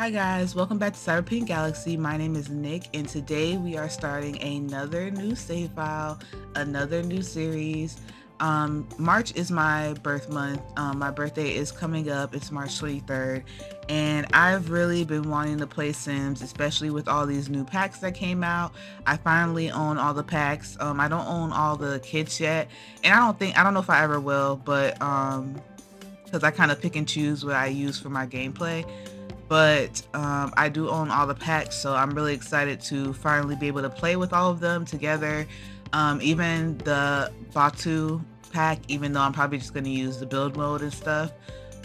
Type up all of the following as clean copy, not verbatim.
Hi guys, welcome back to Cyberpunk Galaxy. My name is Nick, and today we are starting another new save file, another new series. March is my birth month. My birthday is coming up. It's March 23rd, and I've really been wanting to play Sims, especially with all these new packs that came out. I finally own all the packs. I don't own all the kits yet, and I don't know if I ever will, but because I kind of pick and choose what I use for my gameplay, but I do own all the packs, so I'm really excited to finally be able to play with all of them together. Even the Batu pack, even though I'm probably just going to use the build mode and stuff.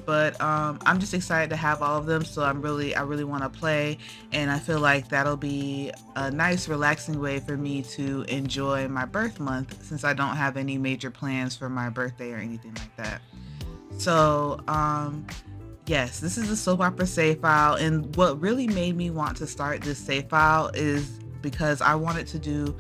But I'm just excited to have all of them, so I really want to play, and I feel like that'll be a nice, relaxing way for me to enjoy my birth month since I don't have any major plans for my birthday or anything like that. So, yes, this is a soap opera save file, and what really made me want to start this save file is because I wanted to do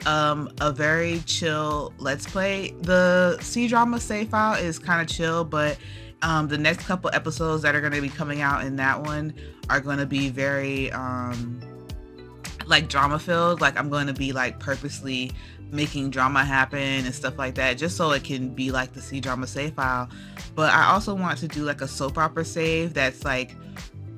a very chill let's play. The C drama save file is kind of chill, but the next couple episodes that are going to be coming out in that one are going to be very like drama filled. Like I'm going to be like purposely making drama happen and stuff like that, just so it can be like the C drama save file. But I also want to do like a soap opera save that's like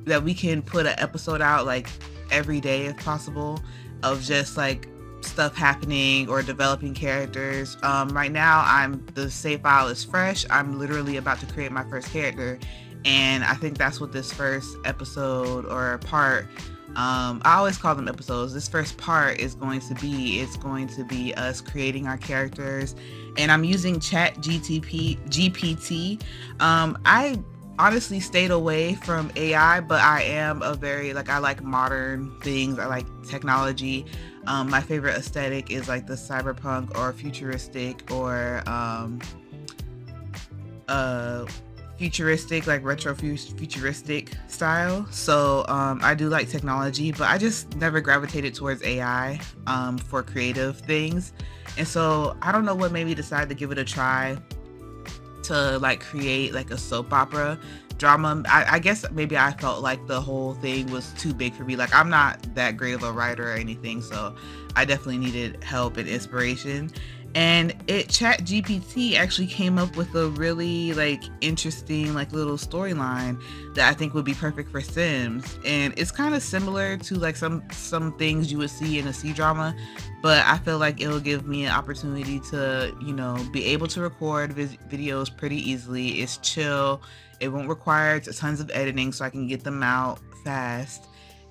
that we can put an episode out like every day if possible, of just like stuff happening or developing characters. Right now the save file is fresh. I'm literally about to create my first character, and I think that's what this first episode or part, I always call them episodes. This first part is going to be. It's going to be us creating our characters, and I'm using Chat GPT. I honestly stayed away from AI, but I am a very like I like modern things. I like technology. My favorite aesthetic is like the cyberpunk or futuristic or futuristic, like retro futuristic style. So I do like technology, but I just never gravitated towards AI for creative things. And so I don't know what made me decide to give it a try to like create like a soap opera drama. I guess maybe I felt like the whole thing was too big for me. Like I'm not that great of a writer or anything, so I definitely needed help and inspiration. And Chat GPT actually came up with a really like interesting like little storyline that I think would be perfect for Sims. And it's kind of similar to like some things you would see in a C drama, but I feel like it'll give me an opportunity to, be able to record videos pretty easily. It's chill. It won't require tons of editing, so I can get them out fast.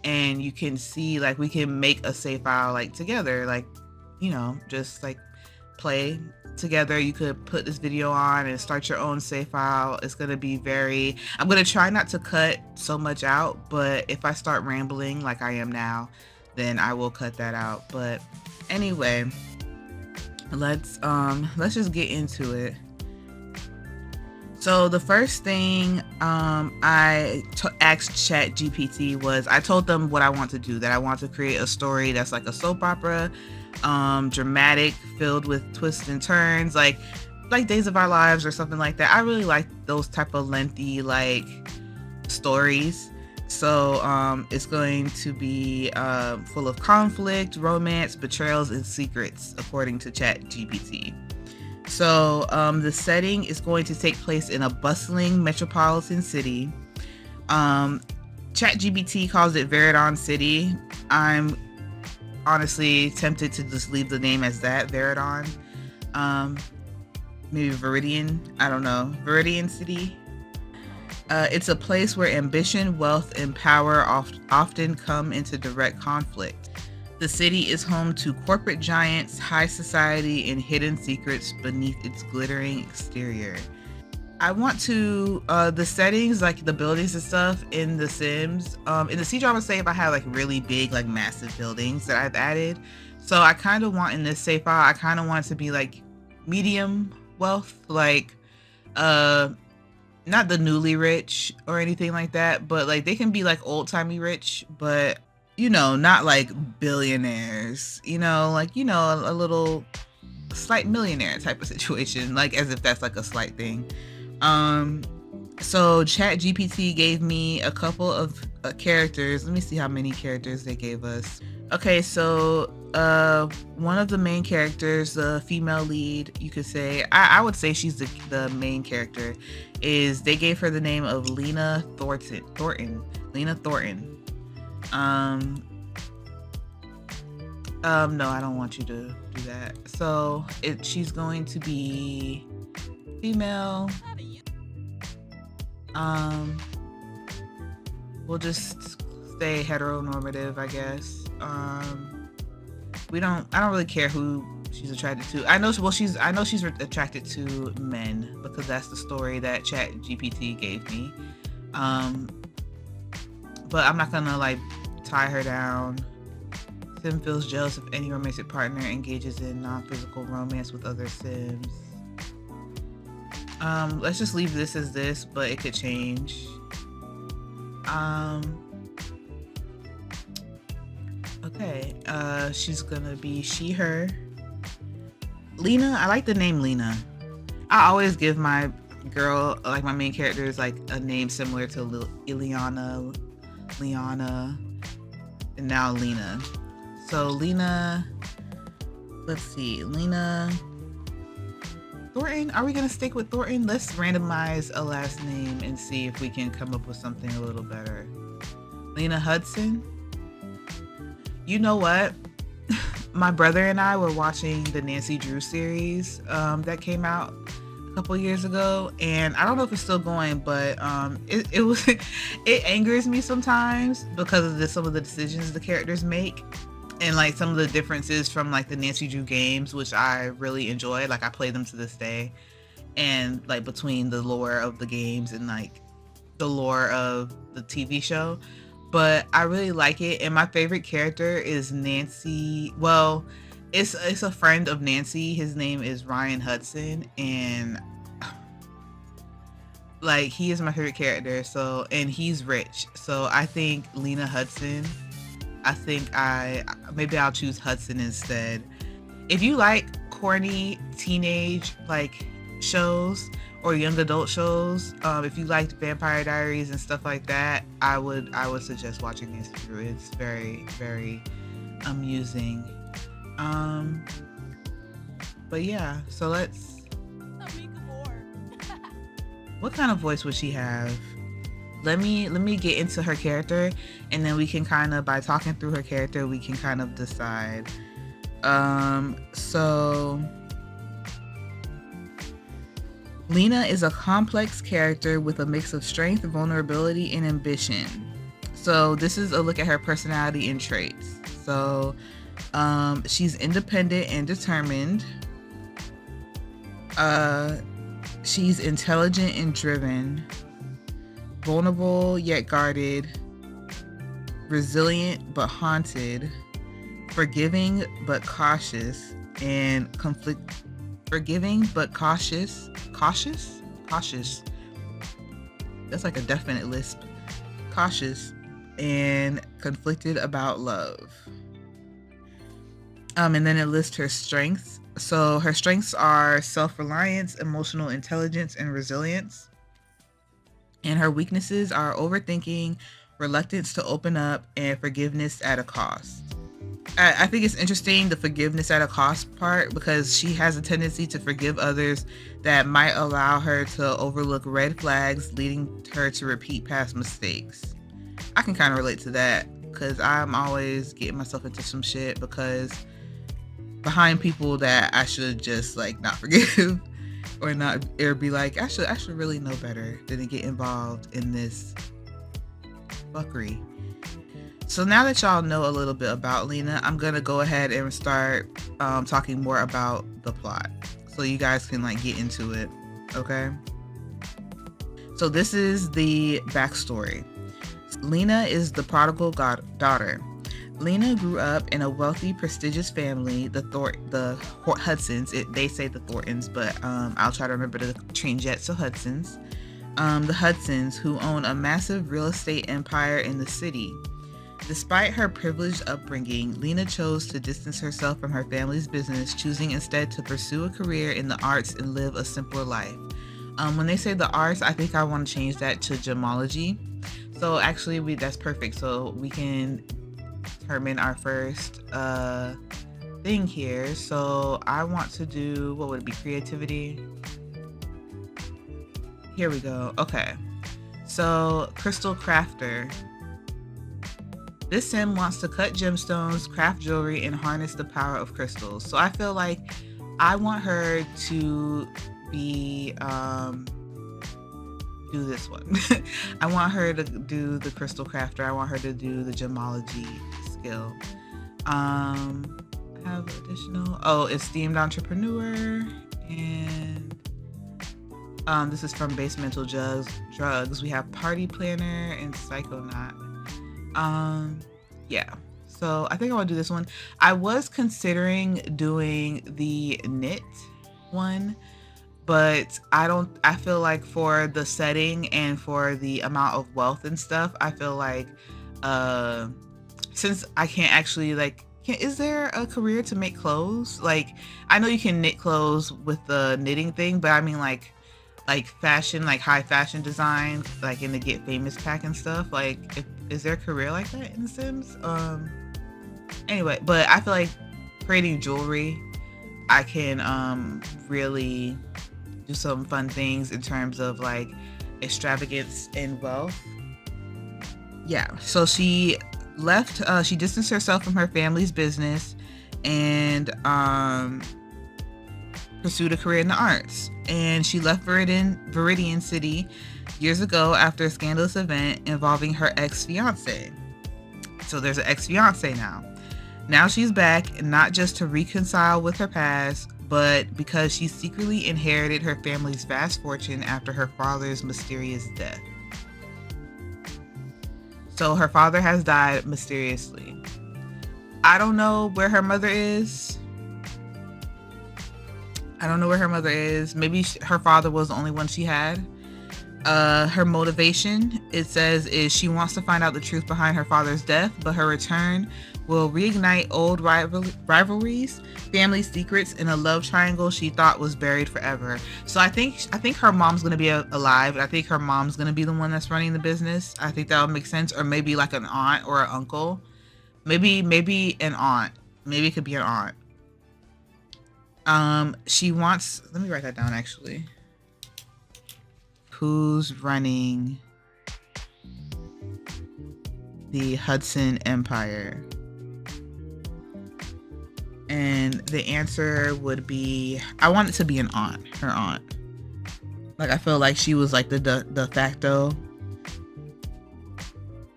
And you can see like we can make a save file like together, like, just like play together. You could put this video on and start your own save file. It's going to be I'm going to try not to cut so much out, but if I start rambling like I am now, then I will cut that out. But anyway, let's just get into it. So the first thing asked Chat GPT was, I told them what I want to do, that I want to create a story that's like a soap opera, dramatic, filled with twists and turns, like Days of Our Lives or something like that. I really like those type of lengthy like stories. So it's going to be full of conflict, romance, betrayals, and secrets, according to Chat GPT. So the setting is going to take place in a bustling metropolitan city. ChatGPT calls it Veridon City. I'm honestly tempted to just leave the name as that, Veridon. Maybe Viridian, I don't know. Viridian City. It's a place where ambition, wealth, and power often come into direct conflict. The city is home to corporate giants, high society, and hidden secrets beneath its glittering exterior. I want to the settings, like the buildings and stuff in The Sims. In the C drama save, I have like really big, like massive buildings that I've added. So I kind of want in this save file, I kind of want it to be like medium wealth, like not the newly rich or anything like that, but like they can be like old timey rich, but not like billionaires, like, a little slight millionaire type of situation, like as if that's like a slight thing. So Chat GPT gave me a couple of characters. Let me see how many characters they gave us. Okay, so one of the main characters, the female lead, you could say, I would say she's the main character, is they gave her the name of Lena Thornton. Lena Thornton. No, I don't want you to do that. So she's going to be female. We'll just stay heteronormative, I guess. I don't really care who she's attracted to. I know she's attracted to men because that's the story that ChatGPT gave me. But I'm not gonna like tie her down. Sim feels jealous if any romantic partner engages in non-physical romance with other Sims. Let's just leave this as this, but it could change. Okay, she's gonna be she, her. Lena, I like the name Lena. I always give my girl, like my main characters, like a name similar to Ileana, Liana, and now Lena. So Lena, let's see, Lena Thornton. Are we gonna stick with Thornton? Let's randomize a last name and see if we can come up with something a little better. Lena Hudson. You know what? My brother and I were watching the Nancy Drew series that came out a couple years ago, and I don't know if it's still going, but it angers me sometimes because of some of the decisions the characters make, and like some of the differences from like the Nancy Drew games, which I really enjoy. Like I play them to this day, and like between the lore of the games and like the lore of the TV show. But I really like it, and my favorite character is Nancy. Well, it's a friend of Nancy. His name is Ryan Hudson, and like he is my favorite character. So, and he's rich. So I think Lena Hudson. I think maybe I'll choose Hudson instead. If you like corny teenage like shows or young adult shows, if you liked Vampire Diaries and stuff like that, I would suggest watching Nancy Drew. It's very, very amusing. But yeah, so let's. What kind of voice would she have? Let me get into her character, and then we can kind of, by talking through her character, we can kind of decide. So Lena is a complex character with a mix of strength, vulnerability, and ambition. So this is a look at her personality and traits. So she's independent and determined. She's intelligent and driven. Vulnerable yet guarded. Resilient but haunted. Forgiving but cautious. And forgiving but cautious. Cautious? That's like a definite lisp. Cautious and conflicted about love. And then it lists her strengths. So her strengths are self-reliance, emotional intelligence, and resilience. And her weaknesses are overthinking, reluctance to open up, and forgiveness at a cost. I think it's interesting, the forgiveness at a cost part, because she has a tendency to forgive others that might allow her to overlook red flags, leading her to repeat past mistakes. I can kind of relate to that because I'm always getting myself into some shit because behind people that I should just like not forgive or be like, I should really know better than to get involved in this fuckery. So now that y'all know a little bit about Lena, I'm gonna go ahead and start talking more about the plot so you guys can like get into it. Okay, so this is the backstory. Lena is the prodigal daughter. Lena grew up in a wealthy, prestigious family, the Hudsons. They say the Thorntons, but I'll try to remember to change that to Hudsons. The Hudsons, who own a massive real estate empire in the city. Despite her privileged upbringing, Lena chose to distance herself from her family's business, choosing instead to pursue a career in the arts and live a simpler life. When they say the arts, I think I want to change that to gemology. So actually, we that's perfect. So we can determine our first thing here. So I want to do, what would it be? Creativity. Here we go. Okay. So Crystal Crafter. This sim wants to cut gemstones, craft jewelry, and harness the power of crystals. So I feel like I want her to be do this one. I want her to do the crystal crafter. I want her to do the gemology skill. I have additional. Oh, esteemed entrepreneur, and this is from Basemental Drugs. We have party planner and psychonaut. Yeah. So I think I want to do this one. I was considering doing the knit one, but I feel like for the setting and for the amount of wealth and stuff, I feel like since I can't actually is there a career to make clothes? Like, I know you can knit clothes with the knitting thing, but I mean like fashion, like high fashion design, like in the Get Famous pack and stuff. Like, is there a career like that in The Sims? Anyway, but I feel like creating jewelry, I can really do some fun things in terms of like extravagance and wealth. Yeah. So she left. She distanced herself from her family's business and pursued a career in the arts. And she left Viridian City years ago after a scandalous event involving her ex-fiance. So there's an ex-fiance now. Now she's back, not just to reconcile with her past, but because she secretly inherited her family's vast fortune after her father's mysterious death. So her father has died mysteriously. I don't know where her mother is. Maybe her father was the only one she had. Her motivation, it says, is she wants to find out the truth behind her father's death, but her return will reignite old rivalries, family secrets, and a love triangle she thought was buried forever. So I think her mom's gonna be alive, and I think her mom's gonna be the one that's running the business. I think that would make sense, or maybe like an aunt or an uncle. Maybe an aunt. Maybe it could be an aunt. She wants. Let me write that down actually. Who's running the Hudson Empire? And the answer would be, I want it to be an aunt, her aunt. Like, I feel like she was like the de facto,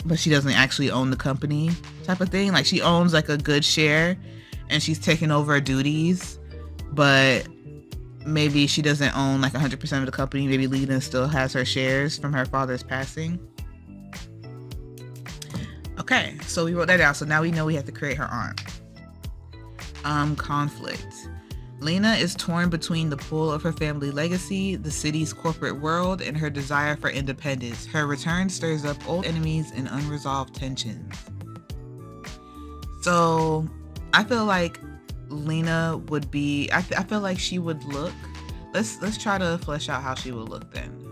but she doesn't actually own the company type of thing. Like, she owns like a good share and she's taking over duties, but maybe she doesn't own like 100% of the company. Maybe Lena still has her shares from her father's passing. Okay, so we wrote that down. So now we know we have to create her aunt. Conflict. Lena is torn between the pull of her family legacy, the city's corporate world, and her desire for independence. Her return stirs up old enemies and unresolved tensions. So I feel like Lena would be, I feel like she would look, let's try to flesh out how she would look then.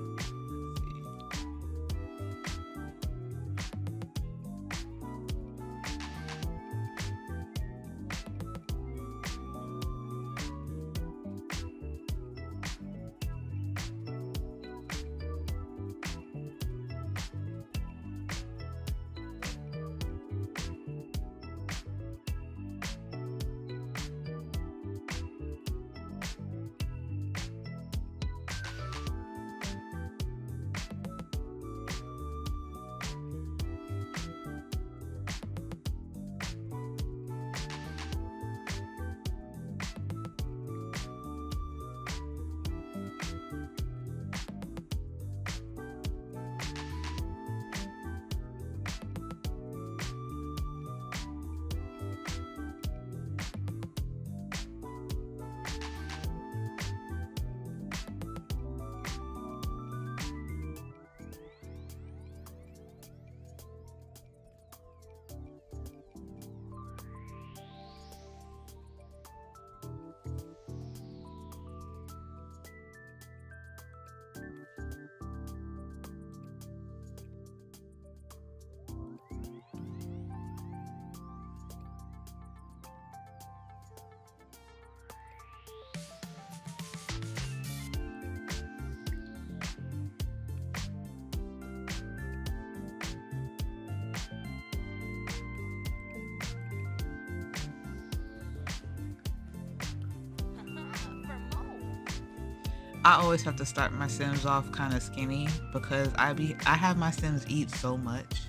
I always have to start my Sims off kind of skinny because I have my Sims eat so much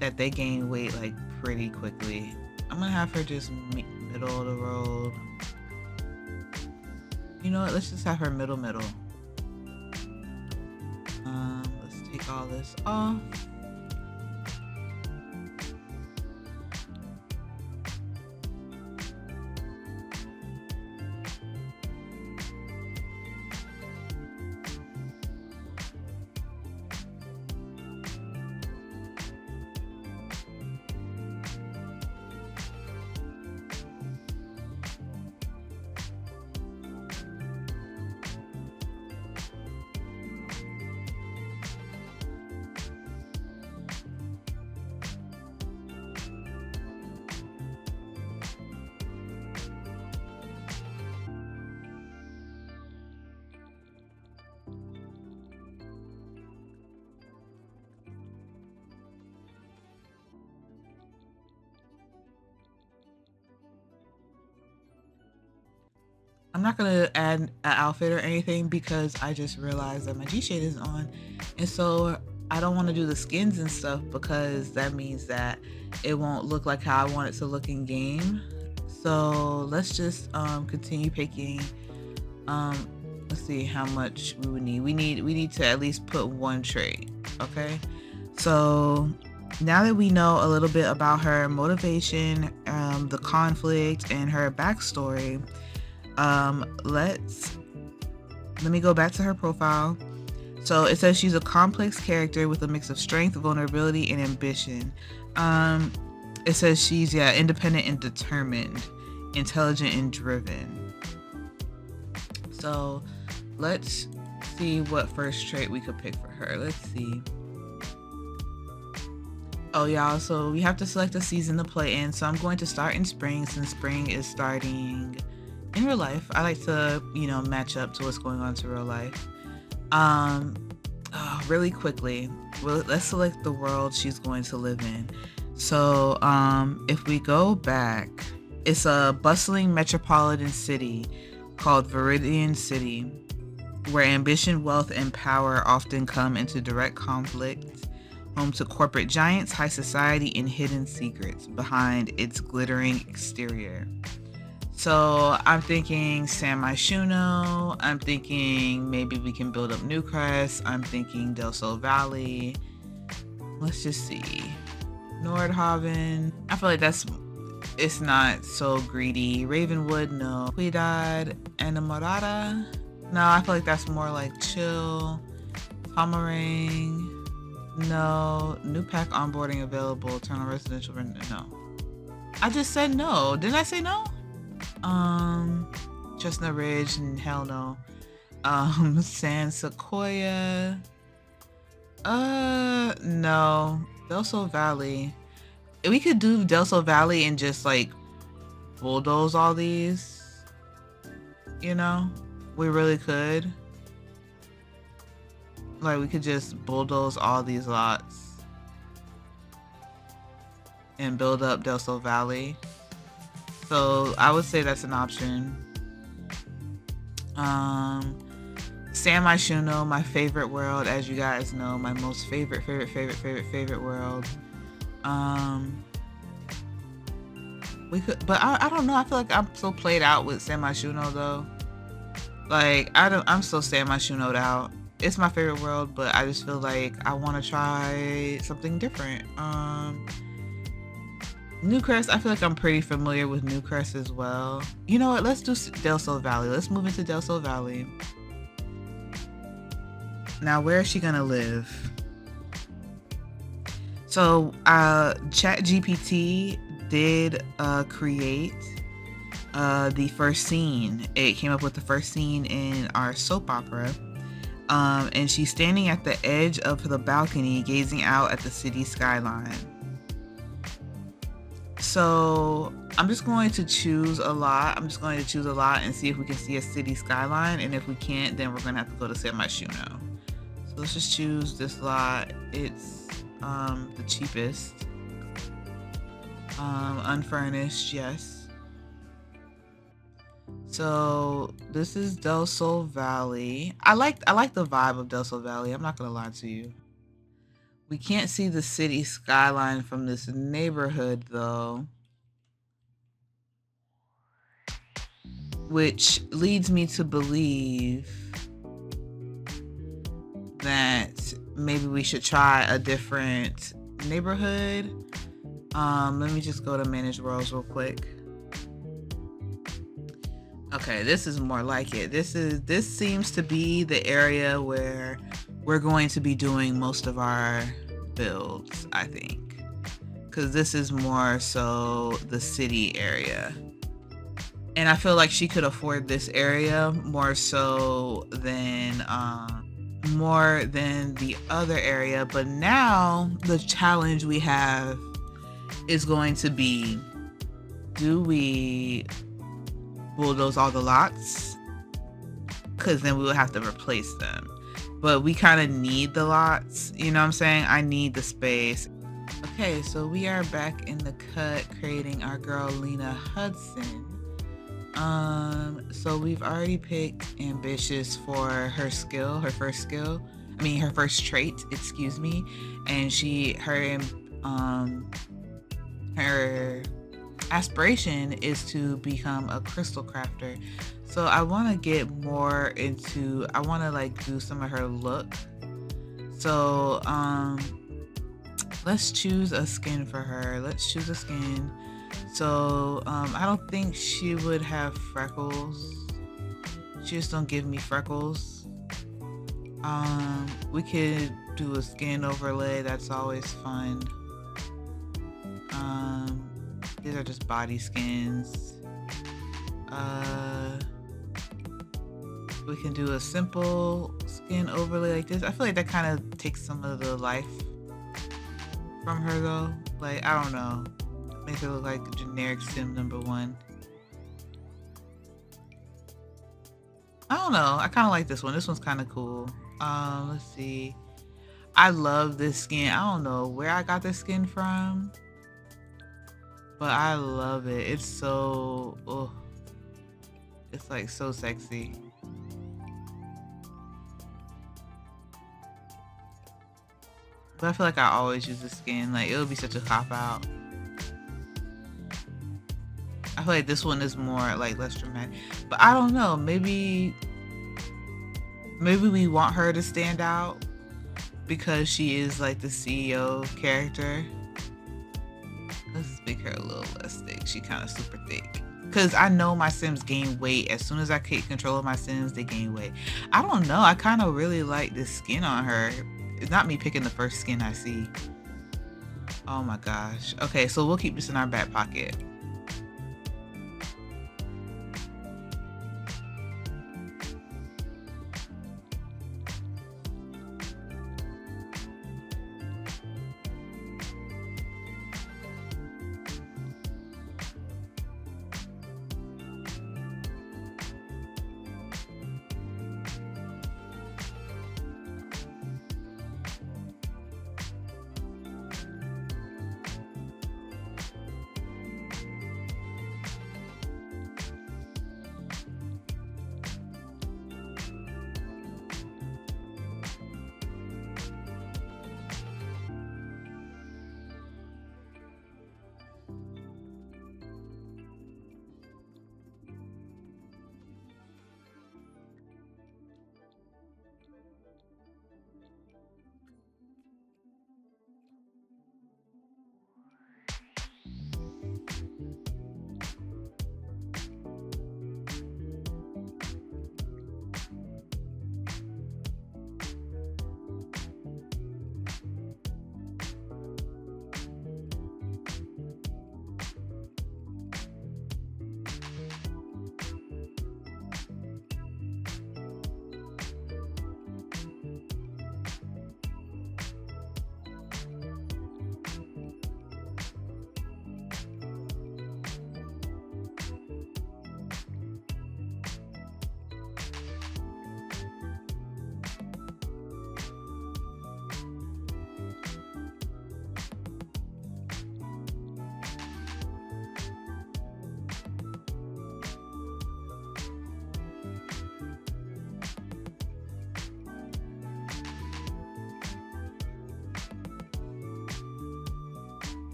that they gain weight like pretty quickly. I'm gonna have her just middle of the road. You know what? Let's just have her middle. Let's take all this off. I'm not gonna add an outfit or anything because I just realized that my G shade is on, and so I don't want to do the skins and stuff because that means that it won't look like how I want it to look in game. So let's just continue picking. Um, let's see how much we would need. We need to at least put one trait. Okay, so now that we know a little bit about her motivation, the conflict, and her backstory, let me go back to her profile. So it says she's a complex character with a mix of strength, vulnerability, and ambition. Um, it says she's independent and determined, intelligent and driven. So let's see what first trait we could pick for her. Let's see. Oh y'all, so we have to select a season to play in. So I'm going to start in spring since spring is starting in real life. I like to, match up to what's going on to real life. Really quickly, let's select the world she's going to live in. So if we go back, it's a bustling metropolitan city called Viridian City, where ambition, wealth, and power often come into direct conflict, home to corporate giants, high society, and hidden secrets behind its glittering exterior. So I'm thinking San Myshuno. I'm thinking maybe we can build up Newcrest. I'm thinking Del Sol Valley. Let's just see. Nordhaven. I feel like it's not so greedy. Ravenwood, no. Cuidad, Enamorada. No, I feel like that's more like chill. Pomerang. No. New pack onboarding available. Turn on residential rent. No. I just said no. Didn't I say no? Chestnut Ridge and hell no. San Sequoia. No. Del Sol Valley. We could do Del Sol Valley and just like bulldoze all these. We really could. Like we could just bulldoze all these lots and build up Del Sol Valley. So I would say that's an option. San Myshuno, my favorite world, as you guys know, my most favorite world. We could, but I don't know. I feel like I'm so played out with San Myshuno though. Like I'm so San Myshuno'd out. It's my favorite world, but I just feel like I want to try something different. Newcrest, I feel like I'm pretty familiar with Newcrest as well. You know what? Let's do Del Sol Valley. Let's move into Del Sol Valley. Now, where is she gonna live? So, ChatGPT did create the first scene. It came up with the first scene in our soap opera. And she's standing at the edge of the balcony, gazing out at the city skyline. So I'm just going to choose a lot. And see if we can see a city skyline. And if we can't, then we're going to have to go to San Myshuno. So let's just choose this lot. It's the cheapest. Unfurnished, yes. So this is Del Sol Valley. I like the vibe of Del Sol Valley. I'm not gonna lie to you. We can't see the city skyline from this neighborhood though, which leads me to believe that maybe we should try a different neighborhood. Let me just go to manage worlds real quick. Okay, this is more like it. This seems to be the area where we're going to be doing most of our builds, I think. Cuz this is more so the city area. And I feel like she could afford this area more than the other area, but now the challenge we have is going to be, do we bulldoze all the lots? Because then we will have to replace them. But we kind of need the lots, you know what I'm saying? I need the space. Okay, so we are back in the cut creating our girl Lena Hudson. So we've already picked ambitious for her skill, her first skill. I mean her first trait, excuse me. And her aspiration is to become a crystal crafter. So I want to get more into, I want to like do some of her look. So let's choose a skin for her. Let's choose a skin. So I don't think she would have freckles. She just don't give me freckles. We could do a skin overlay. That's always fun. These are just body skins. We can do a simple skin overlay like this. I feel like that kind of takes some of the life from her though. Like, I don't know. Makes her look like generic sim number one. I don't know. I kind of like this one. This one's kind of cool. Let's see. I love this skin. I don't know where I got this skin from, but I love it. It's so, oh, it's like so sexy. But I feel like I always use this skin. Like, it would be such a cop out. I feel like this one is more like less dramatic, but I don't know. Maybe we want her to stand out because she is like the CEO character. Let's make her a little less thick. She kind of super thick. Because I know my Sims gain weight. As soon as I take control of my Sims, they gain weight. I don't know. I kind of really like this skin on her. It's not me picking the first skin I see. Oh my gosh. Okay, so we'll keep this in our back pocket.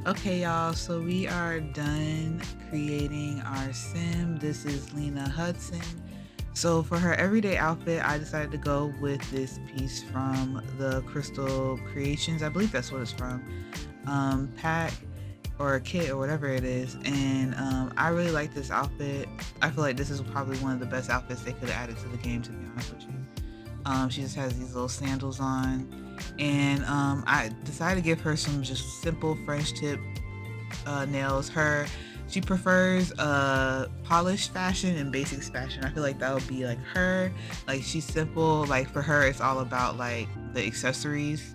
Okay, y'all, so we are done creating our sim. This is Lena Hudson. So for her everyday outfit, I decided to go with this piece from the Crystal Creations. I believe that's what it's from. Pack or a kit or whatever it is. And I really like this outfit. I feel like this is probably one of the best outfits they could have added to the game, to be honest with you. She just has these little sandals on. And I decided to give her some just simple French tip nails. She prefers polished fashion and basics fashion. I feel like that would be like her. Like she's simple. Like for her, it's all about like the accessories.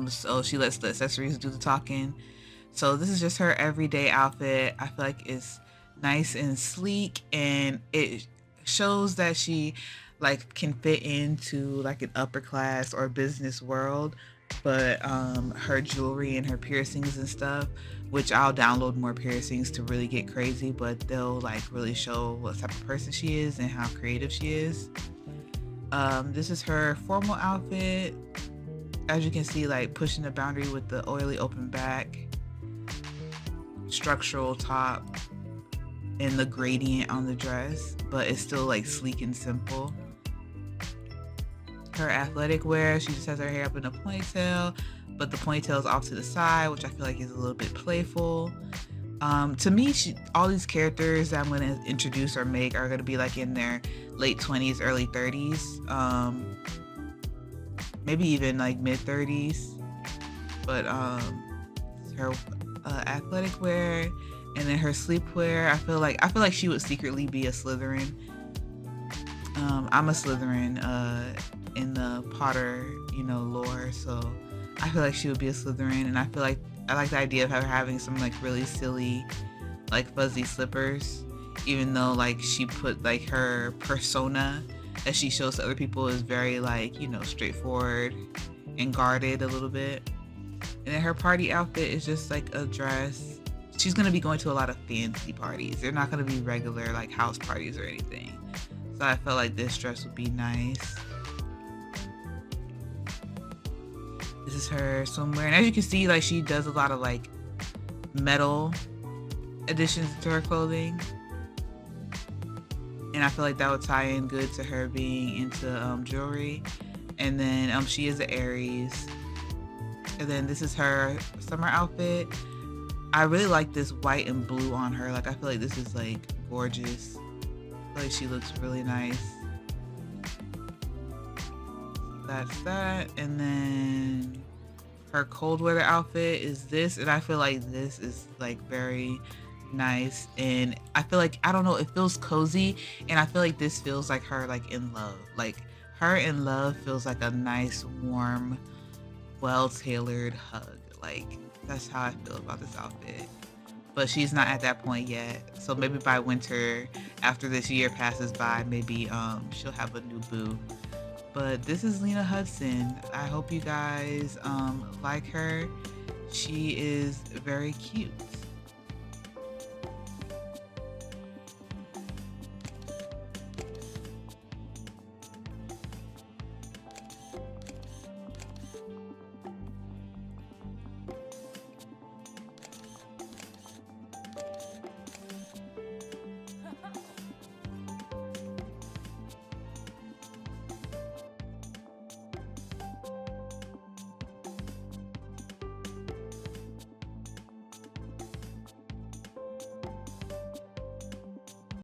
So she lets the accessories do the talking. So this is just her everyday outfit. I feel like it's nice and sleek, and it shows that she like can fit into like an upper class or business world. But her jewelry and her piercings and stuff, which I'll download more piercings to really get crazy, but they'll like really show what type of person she is and how creative she is. This is her formal outfit. As you can see, like pushing the boundary with the oily open back, structural top, and the gradient on the dress, but it's still like sleek and simple. Her athletic wear, she just has her hair up in a ponytail, but the ponytail is off to the side, which I feel like is a little bit playful. To me, all these characters that I'm going to introduce or make are going to be like in their late 20s, early 30s, maybe even like mid 30s. But her athletic wear, and then her sleepwear. I feel like she would secretly be a Slytherin. I'm a Slytherin in the Potter, lore, so I feel like she would be a Slytherin, and I feel like I like the idea of her having some like really silly, like fuzzy slippers, even though like she put like her persona that she shows to other people is very like straightforward and guarded a little bit. And then her party outfit is just like a dress. She's gonna be going to a lot of fancy parties. They're not gonna be regular like house parties or anything. So I felt like this dress would be nice. This is her swimwear, and as you can see, like she does a lot of like metal additions to her clothing, and I feel like that would tie in good to her being into jewelry. And then she is an Aries. And then this is her summer outfit. I really like this white and blue on her. Like I feel like this is like gorgeous. I feel like she looks really nice. That's that. And then her cold weather outfit is this, and I feel like this is like very nice, and I feel like, I don't know, it feels cozy, and I feel like this feels like her like in love. Like her in love feels like a nice, warm, well-tailored hug. Like that's how I feel about this outfit. But she's not at that point yet. So maybe by winter, after this year passes by, maybe she'll have a new boo. But this is Lena Hudson. I hope you guys like her. She is very cute.